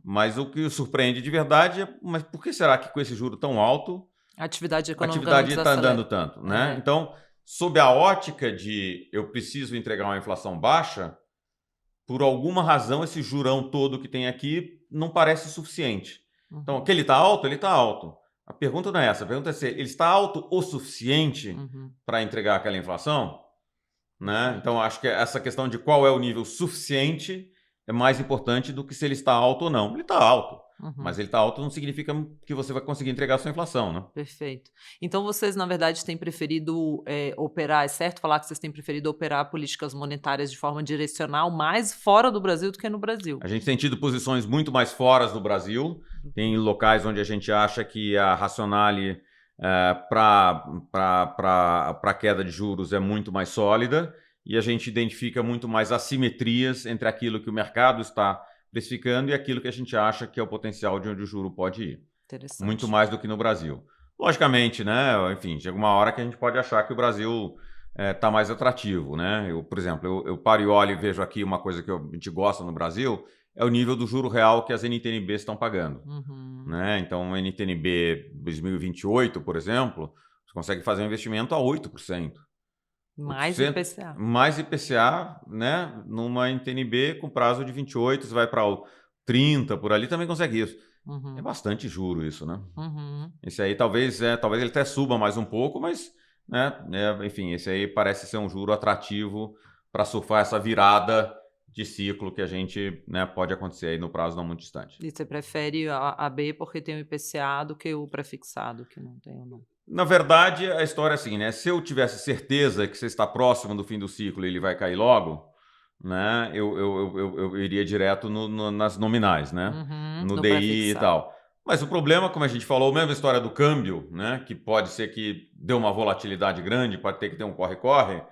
Mas o que surpreende de verdade é, mas por que será que com esse juro tão alto a atividade econômica está andando tanto? Né? Então, sob a ótica de eu preciso entregar uma inflação baixa, por alguma razão esse jurão todo que tem aqui não parece suficiente. Então, que ele está alto, ele está alto. A pergunta não é essa, a pergunta é se ele está alto o suficiente para entregar aquela inflação? Né? Então, acho que essa questão de qual é o nível suficiente é mais importante do que se ele está alto ou não. Ele está alto, mas ele está alto não significa que você vai conseguir entregar a sua inflação. Né? Perfeito. Então, vocês, na verdade, têm preferido operar, é certo falar que vocês têm preferido operar políticas monetárias de forma direcional mais fora do Brasil do que no Brasil? A gente tem tido posições muito mais fora do Brasil. Tem locais onde a gente acha que a racionale para a queda de juros é muito mais sólida e a gente identifica muito mais assimetrias entre aquilo que o mercado está precificando e aquilo que a gente acha que é o potencial de onde o juro pode ir. Interessante. Muito mais do que no Brasil. Logicamente, né? Enfim, chega uma hora que a gente pode achar que o Brasil está mais atrativo. Né? Por exemplo, eu paro e olho e vejo aqui uma coisa que a gente gosta no Brasil, é o nível do juro real que as NTNBs estão pagando. Né? Então, o NTNB 2028, por exemplo, você consegue fazer um investimento a 8%. Mais IPCA. Mais IPCA, né? Numa NTNB com prazo de 28, você vai para o 30, por ali, também consegue isso. É bastante juro isso, né? Esse aí talvez ele até suba mais um pouco, mas né? Enfim, esse aí parece ser um juro atrativo para surfar essa virada de ciclo que a gente, né, pode acontecer aí no prazo não muito distante. E você prefere a B porque tem o IPCA do que o prefixado, que não tem ou não? Na verdade, a história é assim, né? Se eu tivesse certeza que você está próximo do fim do ciclo e ele vai cair logo, né? Eu iria direto nas nominais, né? Uhum, No no DI e prefixado. tal. Mas o problema, como a gente falou, a mesma história do câmbio, né? Que pode ser que dê uma volatilidade grande, pode ter que ter um corre-corre.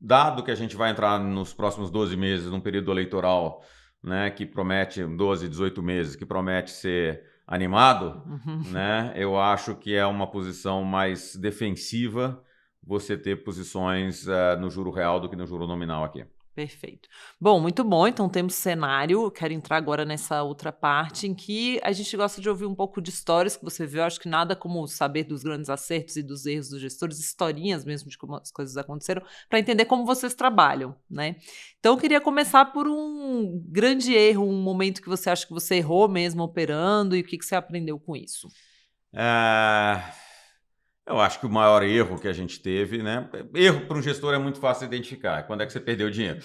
Dado que a gente vai entrar nos próximos 12 meses, num período eleitoral, né? Que promete 12, 18 meses, que promete ser animado, Uhum. né? Eu acho que é uma posição mais defensiva você ter posições no juro real do que no juro nominal aqui. Perfeito. Bom, muito bom. Então temos cenário. Eu quero entrar agora nessa outra parte em que a gente gosta de ouvir um pouco de histórias que você viu. Acho que nada como saber dos grandes acertos e dos erros dos gestores, historinhas mesmo de como as coisas aconteceram, para entender como vocês trabalham, né? Então eu queria começar por um grande erro, um momento que você acha que você errou mesmo operando e o que você aprendeu com isso. Eu acho que o maior erro que a gente teve, né? Erro para um gestor é muito fácil de identificar. Quando é que você perdeu dinheiro?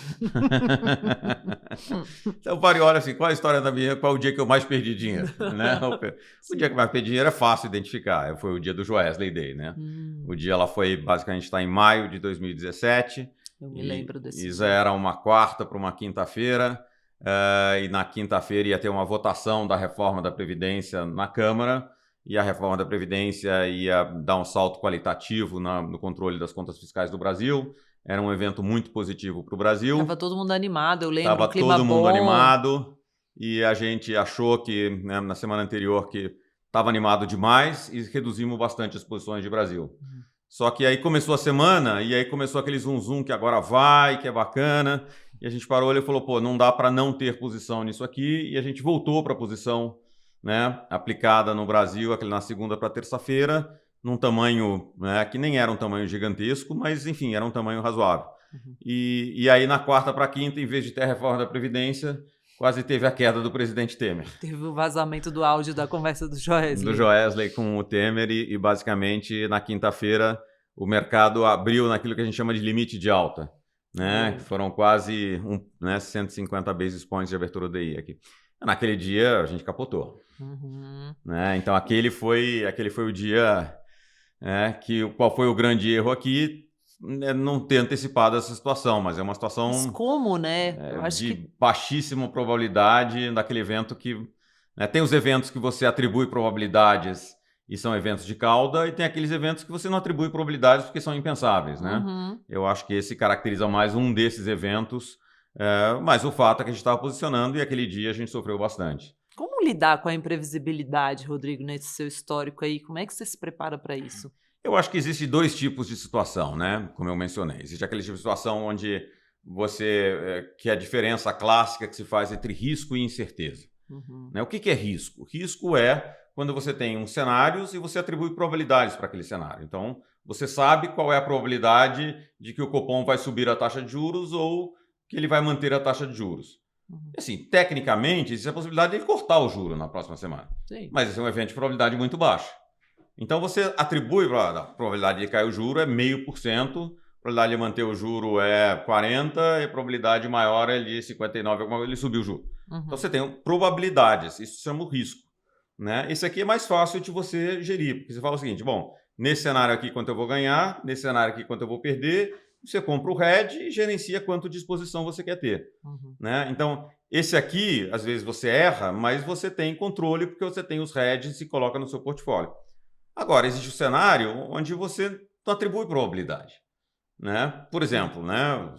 Então, pare e olha assim, qual a história da minha, qual o dia que eu mais perdi dinheiro? Né? O dia que mais perdi dinheiro é fácil identificar. Foi o dia do Joesley Day, né? O dia ela foi, basicamente, está em maio de 2017. Eu me lembro desse Isso dia. era uma quarta para uma quinta-feira. E na quinta-feira ia ter uma votação da reforma da Previdência na Câmara. E a reforma da Previdência ia dar um salto qualitativo no controle das contas fiscais do Brasil. Era um evento muito positivo para o Brasil. Tava todo mundo animado, eu lembro, Estava um clima todo mundo bom. animado. E a gente achou que, né, na semana anterior, que estava animado demais e reduzimos bastante as posições de Brasil. Só que aí começou a semana e aí começou aquele zum que agora vai, que é bacana. E a gente parou e falou, pô, não dá para não ter posição nisso aqui. E a gente voltou para a posição, né, aplicada no Brasil, aquele na segunda para terça-feira, num tamanho, né, que nem era um tamanho gigantesco, mas enfim, era um tamanho razoável. E aí na quarta para quinta, em vez de ter a reforma da Previdência, quase teve a queda do presidente Temer. Teve o vazamento do áudio da conversa do Joesley. Do Joesley com o Temer e basicamente na quinta-feira o mercado abriu naquilo que a gente chama de limite de alta, né? Foram quase 150 basis points de abertura do DI aqui. Naquele dia a gente capotou. Né? Então aquele foi o dia qual foi o grande erro aqui? Não ter antecipado essa situação, mas é uma situação Mas como, né? Eu acho de que baixíssima probabilidade daquele evento que... Né, tem os eventos que você atribui probabilidades e são eventos de cauda, e tem aqueles eventos que você não atribui probabilidades porque são impensáveis, né? Eu acho que esse caracteriza mais um desses eventos, mas o fato é que a gente estava posicionando e aquele dia a gente sofreu bastante. Como lidar com a imprevisibilidade, Rodrigo, nesse seu histórico aí? Como é que você se prepara para isso? Eu acho que existem dois tipos de situação, né? Como eu mencionei. Existe aquele tipo de situação onde que é a diferença clássica que se faz entre risco e incerteza. Né? O que é risco? Risco é quando você tem cenários e você atribui probabilidades para aquele cenário. Então, você sabe qual é a probabilidade de que o Copom vai subir a taxa de juros ou que ele vai manter a taxa de juros. Assim, tecnicamente, existe a possibilidade de ele cortar o juro na próxima semana. Sim. Mas esse é um evento de probabilidade muito baixa. Então, você atribui a probabilidade de cair o juro é 0,5%, a probabilidade de manter o juro é 40% e a probabilidade maior é de 59%, ele subiu o juro. Então, você tem probabilidades, isso se chama o risco. Né? Esse aqui é mais fácil de você gerir, porque você fala o seguinte, bom, nesse cenário aqui quanto eu vou ganhar, nesse cenário aqui quanto eu vou perder, você compra o hedge e gerencia quanto de exposição você quer ter. Né? Então, esse aqui, às vezes você erra, mas você tem controle porque você tem os hedges e coloca no seu portfólio. Agora, existe o cenário onde você não atribui probabilidade. Né? Por exemplo, né?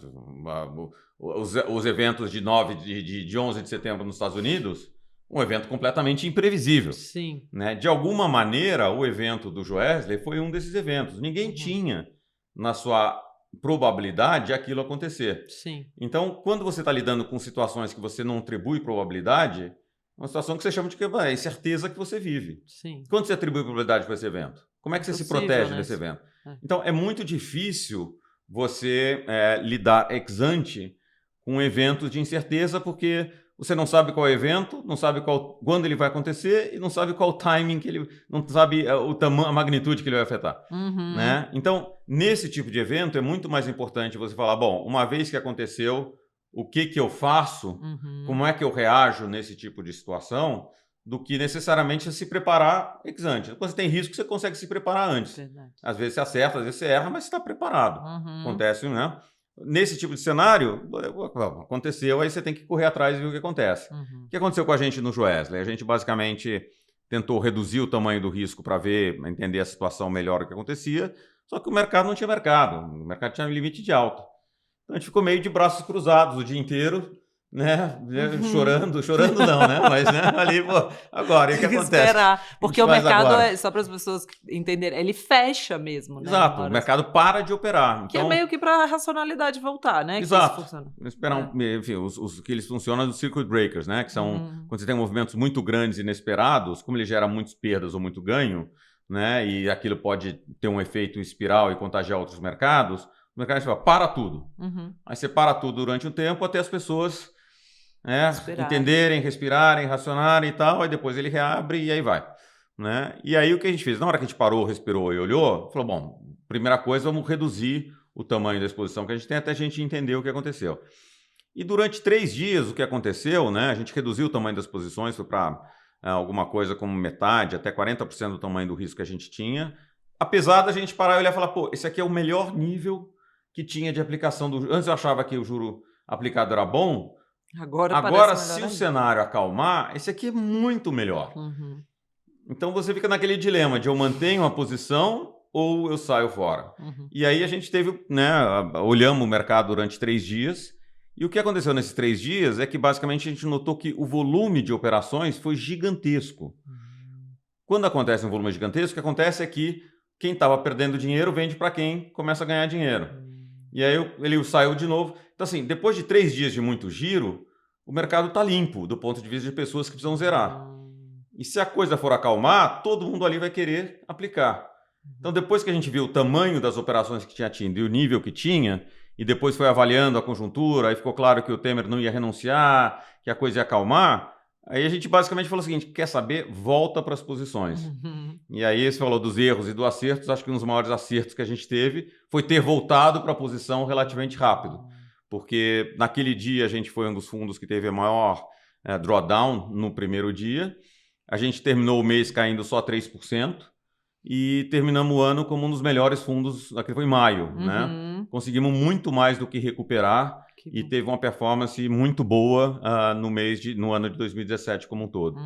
Os eventos de 11 de setembro nos Estados Unidos, um evento completamente imprevisível. Sim. Né? De alguma maneira, o evento do Joesley foi um desses eventos. Ninguém tinha na sua probabilidade aquilo acontecer. Sim. Então, quando você está lidando com situações que você não atribui probabilidade, uma situação que você chama de é incerteza que você vive. Sim. Quando você atribui probabilidade para esse evento? Como é que você se protege desse evento? Então, é muito difícil você lidar ex ante com eventos de incerteza, porque você não sabe qual é o evento, não sabe quando ele vai acontecer e não sabe qual o timing que ele... Não sabe a magnitude que ele vai afetar. Uhum. Né? Então, nesse tipo de evento, é muito mais importante você falar, bom, uma vez que aconteceu, o que eu faço, como é que eu reajo nesse tipo de situação, do que necessariamente se preparar ex ante. Quando você tem risco, você consegue se preparar antes. Verdade. Às vezes você acerta, às vezes você erra, mas você está preparado. Uhum. Acontece, né? Nesse tipo de cenário, aconteceu, aí você tem que correr atrás e ver o que acontece. Uhum. O que aconteceu com a gente no Joesley? A gente basicamente tentou reduzir o tamanho do risco para entender a situação melhor o que acontecia, só que o mercado não tinha mercado, o mercado tinha um limite de alta. Então a gente ficou meio de braços cruzados o dia inteiro, né? Chorando não, né? Mas né? Ali, pô, agora, e o que Tem que acontece? esperar. Porque o mercado, agora? só para as pessoas entenderem, ele fecha mesmo, né? Exato, o mercado para de operar. Que é Então, meio que para a racionalidade voltar, né? exato. Que isso funciona. Esperar enfim, os que eles funcionam os circuit breakers, né? Que são quando você tem movimentos muito grandes e inesperados, como ele gera muitas perdas ou muito ganho, né? E aquilo pode ter um efeito espiral e contagiar outros mercados, o mercado fala, para tudo. Aí você para tudo durante um tempo até as pessoas entenderem, respirarem, racionarem e tal, aí depois ele reabre e aí vai. Né? E aí o que a gente fez? Na hora que a gente parou, respirou e olhou, falou, bom, primeira coisa, vamos reduzir o tamanho da exposição que a gente tem até a gente entender o que aconteceu. E durante 3 dias o que aconteceu, né? A gente reduziu o tamanho das posições, foi para alguma coisa como metade, até 40% do tamanho do risco que a gente tinha, apesar da gente parar e olhar e falar, pô, esse aqui é o melhor nível que tinha de aplicação do... Antes eu achava que o juro aplicado era bom, agora se o cenário acalmar, esse aqui é muito melhor. Então você fica naquele dilema de eu mantenho a posição ou eu saio fora. E aí a gente teve, né, olhamos o mercado durante 3 dias e o que aconteceu nesses 3 dias é que basicamente a gente notou que o volume de operações foi gigantesco. Quando acontece um volume gigantesco, o que acontece é que quem estava perdendo dinheiro vende para quem começa a ganhar dinheiro. E aí ele saiu de novo. Então assim, depois de 3 dias de muito giro, o mercado está limpo do ponto de vista de pessoas que precisam zerar. E se a coisa for acalmar, todo mundo ali vai querer aplicar. Então, depois que a gente viu o tamanho das operações que tinha tido e o nível que tinha, e depois foi avaliando a conjuntura, aí ficou claro que o Temer não ia renunciar, que a coisa ia acalmar, aí a gente basicamente falou o seguinte, quer saber? Volta para as posições. E aí você falou dos erros e dos acertos, acho que um dos maiores acertos que a gente teve foi ter voltado para a posição relativamente rápido. Porque naquele dia a gente foi um dos fundos que teve a maior drawdown no primeiro dia, a gente terminou o mês caindo só 3% e terminamos o ano como um dos melhores fundos, aquele foi em maio, né? Conseguimos muito mais do que recuperar e teve uma performance muito boa no ano de 2017 como um todo.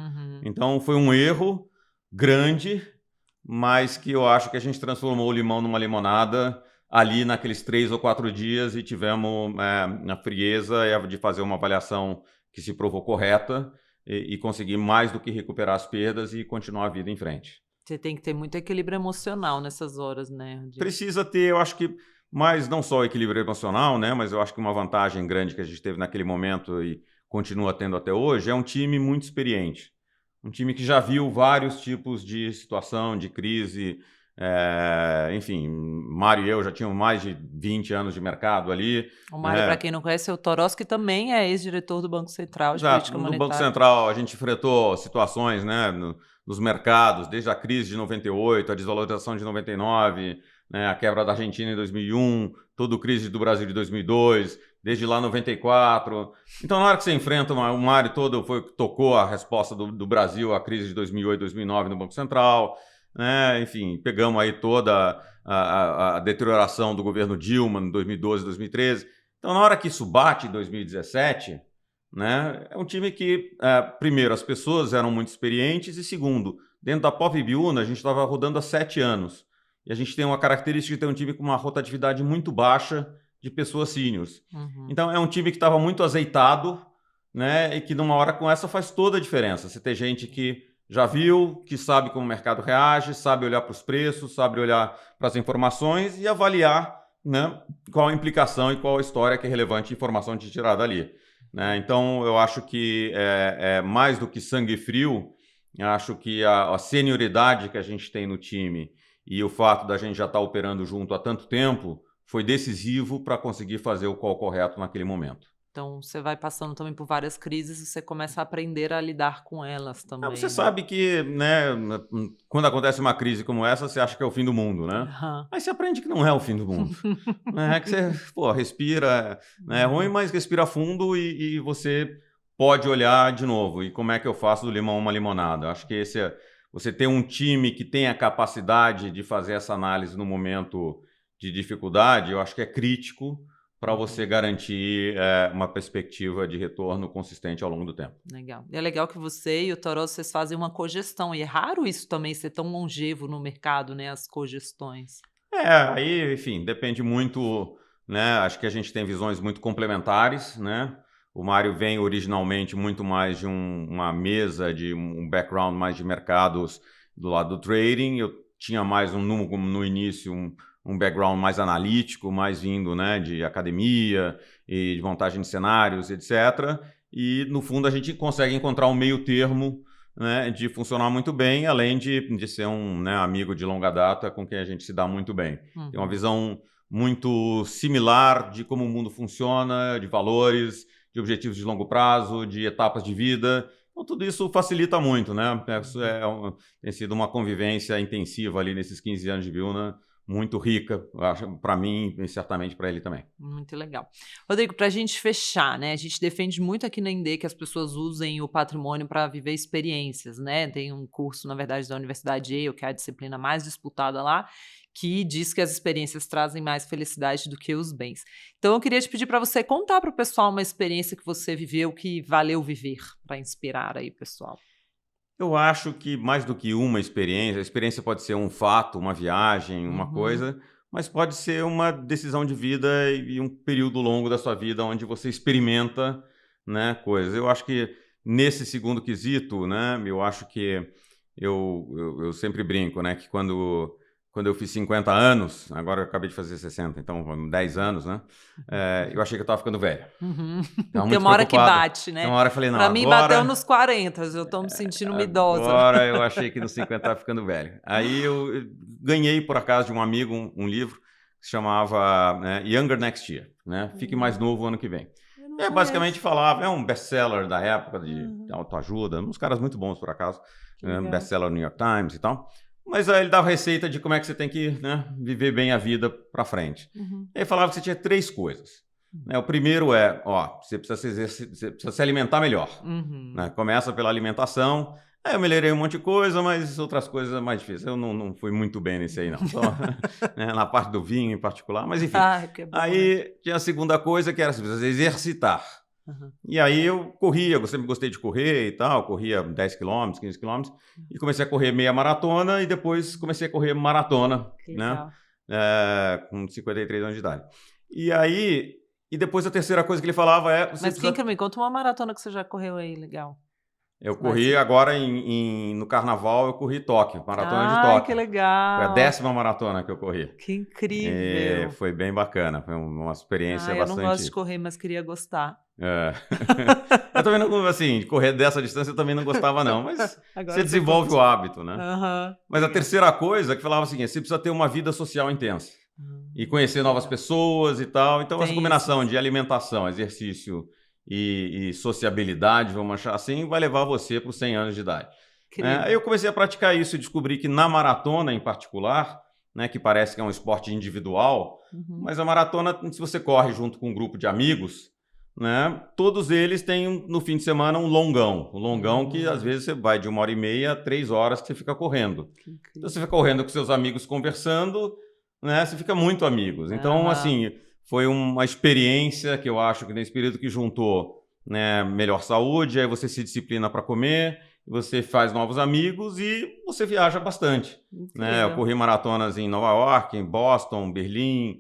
Então foi um erro grande, mas que eu acho que a gente transformou o limão numa limonada ali naqueles 3 ou 4 dias e tivemos a frieza de fazer uma avaliação que se provou correta e conseguir mais do que recuperar as perdas e continuar a vida em frente. Você tem que ter muito equilíbrio emocional nessas horas, né? Precisa ter, eu acho que, mais não só equilíbrio emocional, né? Mas eu acho que uma vantagem grande que a gente teve naquele momento e continua tendo até hoje é um time muito experiente. Um time que já viu vários tipos de situação, de crise. Enfim, Mário e eu já tínhamos mais de 20 anos de mercado ali. O Mário, para quem não conhece, é o Toros, que também é ex-diretor do Banco Central de Política Monetária. No Banco Central a gente enfrentou situações, né, nos mercados, desde a crise de 98, a desvalorização de 99, né, a quebra da Argentina em 2001, toda a crise do Brasil de 2002, desde lá 94. Então, na hora que você enfrenta o Mário tocou a resposta do Brasil à crise de 2008, 2009 no Banco Central. Enfim, pegamos aí toda a deterioração do governo Dilma em 2012, 2013. Então, na hora que isso bate em 2017, né, é um time que, primeiro, as pessoas eram muito experientes e, segundo, dentro da Pop Biuna, a gente estava rodando há 7 anos. E a gente tem uma característica de ter um time com uma rotatividade muito baixa de pessoas seniors. Então, é um time que estava muito azeitado, né, e que numa hora com essa faz toda a diferença. Você tem gente que já viu, que sabe como o mercado reage, sabe olhar para os preços, sabe olhar para as informações e avaliar, né, qual a implicação e qual a história que é relevante a informação de tirar dali. Né? Então, eu acho que mais do que sangue frio, eu acho que a senioridade que a gente tem no time e o fato da gente já estar operando junto há tanto tempo foi decisivo para conseguir fazer o call correto naquele momento. Então, você vai passando também por várias crises e você começa a aprender a lidar com elas também, Você né? sabe que, né, quando acontece uma crise como essa, você acha que é o fim do mundo, né? Aham. Aí você aprende que não é o fim do mundo. Né? É que você, pô, respira, né, é ruim, mas respira fundo e você pode olhar de novo. E como é que eu faço do limão uma limonada? Acho que você ter um time que tem a capacidade de fazer essa análise no momento de dificuldade, eu acho que é crítico para você garantir uma perspectiva de retorno consistente ao longo do tempo. Legal. E é legal que você e o Toro, vocês fazem uma cogestão, e é raro isso também ser tão longevo no mercado, né, as cogestões. Aí, enfim, depende muito, né? Acho que a gente tem visões muito complementares, né? O Mário vem originalmente muito mais de uma mesa, de um background mais de mercados do lado do trading. Eu tinha mais no início um background mais analítico, mais vindo, né, de academia e de montagem de cenários, etc. E no fundo a gente consegue encontrar um meio termo, né, de funcionar muito bem, além de ser um, né, amigo de longa data com quem a gente se dá muito bem. Tem uma visão muito similar de como o mundo funciona, de valores, de objetivos de longo prazo, de etapas de vida. Então, tudo isso facilita muito, né? Isso tem sido uma convivência intensiva ali nesses 15 anos de Vilna, muito rica, para mim e certamente para ele também. Muito legal. Rodrigo, para a gente fechar, né? A gente defende muito aqui na Indê que as pessoas usem o patrimônio para viver experiências, né? Tem um curso, na verdade, da Universidade Yale, que é a disciplina mais disputada lá, que diz que as experiências trazem mais felicidade do que os bens. Então, eu queria te pedir para você contar para o pessoal uma experiência que você viveu que valeu viver, para inspirar aí o pessoal. Eu acho que mais do que uma experiência, a experiência pode ser um fato, uma viagem, uma coisa, mas pode ser uma decisão de vida e um período longo da sua vida onde você experimenta, né, coisas. Eu acho que nesse segundo quesito, né, eu acho que eu sempre brinco, né, que quando eu fiz 50 anos, agora eu acabei de fazer 60, então 10 anos, né, eu achei que eu estava ficando velho. Estava Tem muito uma hora que preocupado. bate, Tem né? uma hora eu falei, não, Para mim, bateu agora... nos 40, eu estou me sentindo uma idosa. Agora eu achei que nos 50 estava ficando velho. Aí eu ganhei, por acaso, de um amigo um livro que se chamava, né, Younger Next Year, né? Fique mais novo ano que vem. Eu não Basicamente conheço. falava, é um best-seller da época de autoajuda, uns caras muito bons, por acaso, legal. best-seller no New York Times e tal. Mas aí ele dava receita de como é que você tem que, né, viver bem a vida para frente. Ele falava que você tinha 3 coisas. O primeiro é, você precisa se alimentar melhor. Né? Começa pela alimentação. Aí eu melhorei um monte de coisa, mas outras coisas é mais difícil. Eu não fui muito bem nesse aí, não. Só, né, na parte do vinho em particular, mas enfim. Que bom, Aí né? tinha a segunda coisa que era você precisa exercitar. E aí eu corria, eu sempre gostei de correr e tal, corria 10 quilômetros, 15 quilômetros, e comecei a correr meia maratona e depois comecei a correr maratona, Que né? legal. Com 53 anos de idade. E depois a terceira coisa que ele falava é... Mas me conta uma maratona que você já correu aí, legal. Eu corri agora no Carnaval, eu corri Tóquio, maratona de Tóquio. Que legal. Foi a 10ª maratona que eu corri. Que incrível. Foi bem bacana, foi uma experiência Eu bastante... não gosto de correr, mas queria gostar. Eu também não, assim, correr dessa distância eu também não gostava não, mas você desenvolve o hábito, né? Mas a terceira coisa que falava assim, você precisa ter uma vida social intensa. E conhecer novas pessoas e tal. Então, essa combinação de alimentação, exercício e sociabilidade, vamos achar assim, vai levar você para os 100 anos de idade. Aí eu comecei a praticar isso e descobri que na maratona em particular, né, que parece que é um esporte individual, mas a maratona, se você corre junto com um grupo de amigos, né, todos eles têm no fim de semana um longão que às vezes você vai de 1h30 a 3 horas que você fica correndo. Então você fica correndo com seus amigos conversando, né, você fica muito amigos. Então, assim, foi uma experiência que eu acho que nesse período que juntou, né, melhor saúde, aí você se disciplina para comer, você faz novos amigos e você viaja bastante. Né? Eu corri maratonas em Nova York, em Boston, Berlim,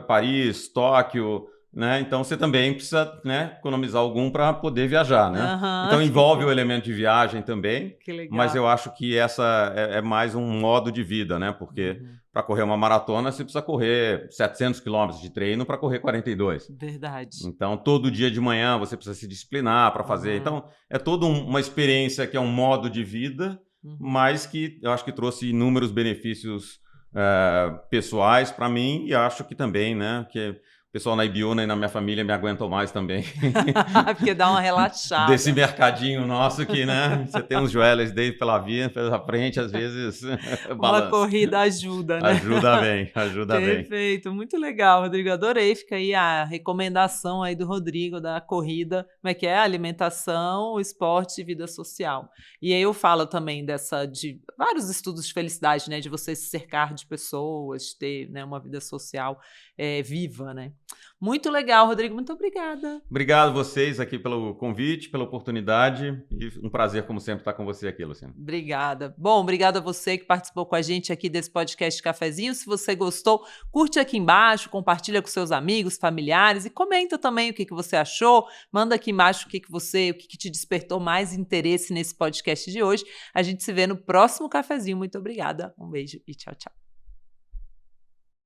Paris, Tóquio, né? Então você também precisa, né, economizar algum para poder viajar, né? Então envolve o elemento de viagem também, mas eu acho que essa é mais um modo de vida, né? Porque para correr uma maratona você precisa correr 700 quilômetros de treino para correr 42. Verdade. Então todo dia de manhã você precisa se disciplinar para fazer. Então é toda uma experiência que é um modo de vida, mas que eu acho que trouxe inúmeros benefícios pessoais para mim e acho que também, né, que O pessoal na Ibiúna e na minha família me aguentam mais também. Porque dá uma relaxada. Desse mercadinho nosso que, né? Você tem uns joelhos daí pela frente, às vezes Uma corrida ajuda, né? Ajuda bem, ajuda bem. Perfeito, muito legal, Rodrigo. Adorei. Fica aí a recomendação aí do Rodrigo da corrida. Como é que é? Alimentação, esporte e vida social. E aí eu falo também de vários estudos de felicidade, né? De você se cercar de pessoas, ter, né, uma vida social viva, né? Muito legal, Rodrigo. Muito obrigada. Obrigado a vocês aqui pelo convite, pela oportunidade e um prazer, como sempre, estar com você aqui, Luciano. Obrigada. Bom, obrigada a você que participou com a gente aqui desse podcast Cafezinho. Se você gostou, curte aqui embaixo, compartilha com seus amigos, familiares e comenta também o que você achou. Manda aqui embaixo o que te despertou mais interesse nesse podcast de hoje. A gente se vê no próximo Cafezinho. Muito obrigada. Um beijo e tchau, tchau.